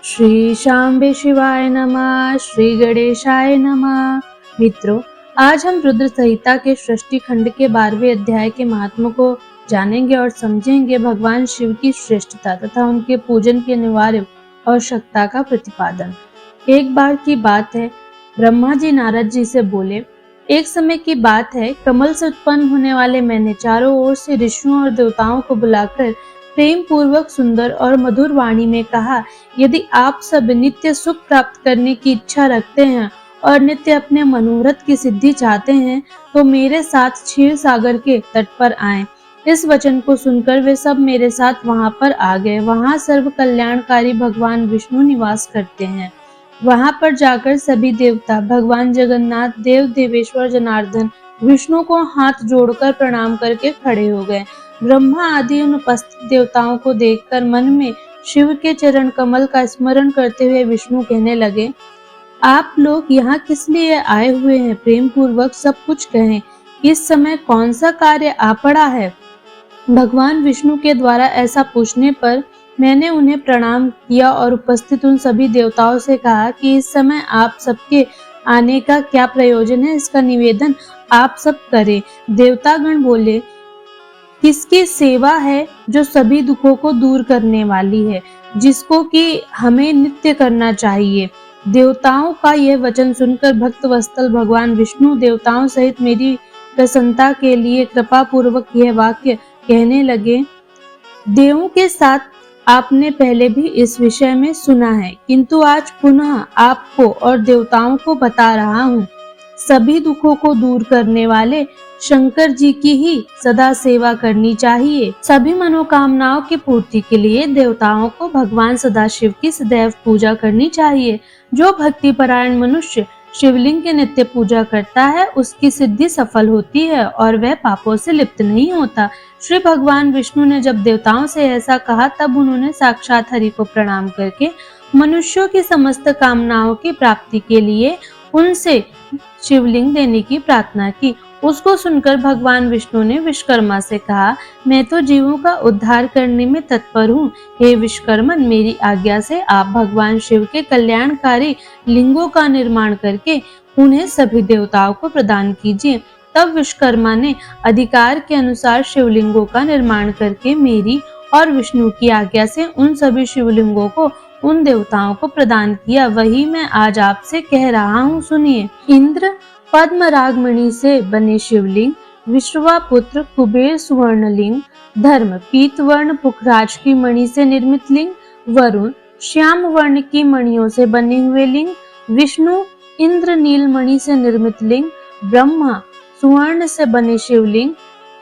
श्री शांबे शिवाय नमः। श्री गणेशाय नमः। मित्रों, आज हम रुद्र संहिता के सृष्टि खंड के 12वें अध्याय के महात्म को जानेंगे और समझेंगे। भगवान शिव की श्रेष्ठता तथा उनके पूजन की अनिवार्य आवश्यकता का प्रतिपादन। एक बार की बात है, ब्रह्मा जी नारद जी से बोले, एक समय की बात है, कमल से उत्पन्न होने वाले मैंने चारों ओर से ऋषियों और देवताओं को बुलाकर प्रेम पूर्वक सुंदर और मधुर वाणी में कहा, यदि आप सब नित्य सुख प्राप्त करने की इच्छा रखते हैं और नित्य अपने मनोरथ की सिद्धि चाहते हैं, तो मेरे साथ क्षीर सागर के तट पर आएं। इस वचन को सुनकर वे सब मेरे साथ वहां पर आ गए। वहां सर्व कल्याणकारी भगवान विष्णु निवास करते हैं। वहां पर जाकर सभी देवता, भगवान जगन्नाथ, देव देवेश्वर जनार्दन विष्णु को हाथ जोड़कर प्रणाम करके खड़े हो गए। ब्रह्मा आदि उन उपस्थित देवताओं को देखकर मन में शिव के चरण कमल का स्मरण करते हुए विष्णु कहने लगे, आप लोग यहाँ किस लिए आए हुए हैं? प्रेम पूर्वक सब कुछ कहें। इस समय कौन सा कार्य आ पड़ा है? भगवान विष्णु के द्वारा ऐसा पूछने पर मैंने उन्हें प्रणाम किया और उपस्थित उन सभी देवताओं से कहा कि इस समय आप सबके आने का क्या प्रयोजन है, इसका निवेदन आप सब करें। देवतागण बोले, किसकी सेवा है जो सभी दुखों को दूर करने वाली है, जिसको कि हमें नित्य करना चाहिए। देवताओं का यह वचन सुनकर भक्त वत्सल भगवान विष्णु देवताओं सहित मेरी प्रसन्नता के लिए कृपा पूर्वक यह वाक्य कहने लगे, देवों के साथ आपने पहले भी इस विषय में सुना है, किंतु आज पुनः आपको और देवताओं को बता रहा हूँ। सभी दुखों को दूर करने वाले शंकर जी की ही सदा सेवा करनी चाहिए। सभी मनोकामनाओं की पूर्ति के लिए देवताओं को भगवान सदाशिव की सदैव पूजा करनी चाहिए। जो भक्ति परायण मनुष्य शिवलिंग की नित्य पूजा करता है, उसकी सिद्धि सफल होती है और वह पापों से लिप्त नहीं होता। श्री भगवान विष्णु ने जब देवताओं से ऐसा कहा, तब उन्होंने साक्षात हरि को प्रणाम करके मनुष्यों की समस्त कामनाओं की प्राप्ति के लिए उनसे शिवलिंग देने की प्रार्थना की। उसको सुनकर भगवान विष्णु ने विश्वकर्मा से कहा, मैं तो जीवों का उद्धार करने में तत्पर हूँ। हे विश्वकर्मन, मेरी आज्ञा से आप भगवान शिव के कल्याणकारी लिंगों का निर्माण करके उन्हें सभी देवताओं को प्रदान कीजिए। तब विश्वकर्मा ने अधिकार के अनुसार शिवलिंगों का निर्माण करके मेरी और विष्णु की आज्ञा से उन सभी शिवलिंगों को उन देवताओं को प्रदान किया। वही मैं आज आपसे कह रहा हूँ, सुनिए। इंद्र पद्म रागमणि से बने शिवलिंग, विश्वापुत्र कुबेर सुवर्णलिंग, धर्म पीतवर्ण पुखराज की मणि से निर्मित लिंग, वरुण श्याम वर्ण की मणियों से बने हुए लिंग, विष्णु इंद्र नील मणि से निर्मित लिंग, ब्रह्मा सुवर्ण से बने शिवलिंग,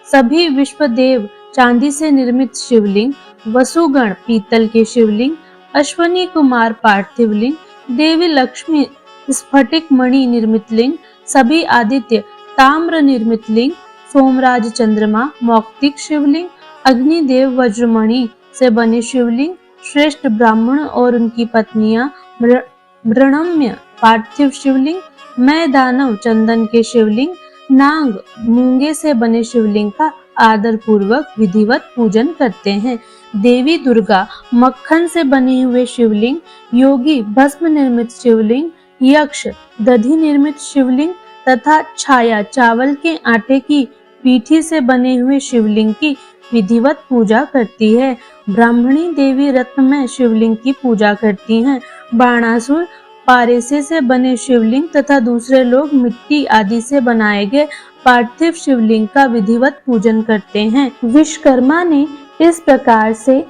सभी विश्वदेव चांदी से निर्मित शिवलिंग, वसुगण पीतल के शिवलिंग, अश्वनी कुमार पार्थिव लिंग, देवी लक्ष्मी स्फटिक मणि निर्मित लिंग, सभी आदित्य ताम्र निर्मित लिंग, सोमराज चंद्रमा मौक्तिक शिवलिंग, अग्निदेव वज्रमणि से बने शिवलिंग, श्रेष्ठ ब्राह्मण और उनकी पत्नियां मृणम्य पार्थिव शिवलिंग, मैं दानव चंदन के शिवलिंग, नाग मूंगे से बने शिवलिंग का आदर पूर्वक विधिवत पूजन करते हैं। देवी दुर्गा मक्खन से बने हुए शिवलिंग, योगी भस्म निर्मित शिवलिंग, यक्ष दधि निर्मित शिवलिंग तथा छाया चावल के आटे की पीठी से बने हुए शिवलिंग की विधिवत पूजा करती है। ब्राह्मणी देवी रत्नमय शिवलिंग की पूजा करती हैं। बाणासुर पारेसे से बने शिवलिंग तथा दूसरे लोग मिट्टी आदि से बनाए गए पार्थिव शिवलिंग का विधिवत पूजन करते हैं। विश्वकर्मा ने इस प्रकार से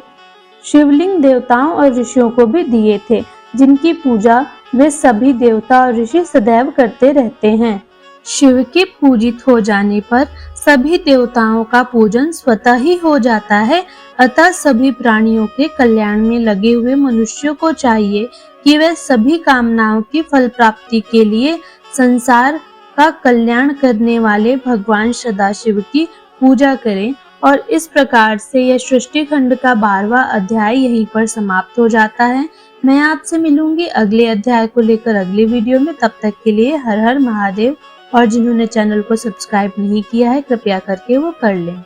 शिवलिंग देवताओं और ऋषियों को भी दिए थे, जिनकी पूजा वे सभी देवता और ऋषि सदैव करते रहते हैं। शिव के पूजित हो जाने पर सभी देवताओं का पूजन स्वतः ही हो जाता है। अतः सभी प्राणियों के कल्याण में लगे हुए मनुष्यों को चाहिए कि वे सभी कामनाओं की फल प्राप्ति के लिए संसार का कल्याण करने वाले भगवान सदाशिव की पूजा करें। और इस प्रकार से यह सृष्टि खंड का 12वां अध्याय यहीं पर समाप्त हो जाता है। मैं आपसे मिलूंगी अगले अध्याय को लेकर अगले वीडियो में। तब तक के लिए हर हर महादेव। और जिन्होंने चैनल को सब्सक्राइब नहीं किया है, कृपया करके वो कर लें।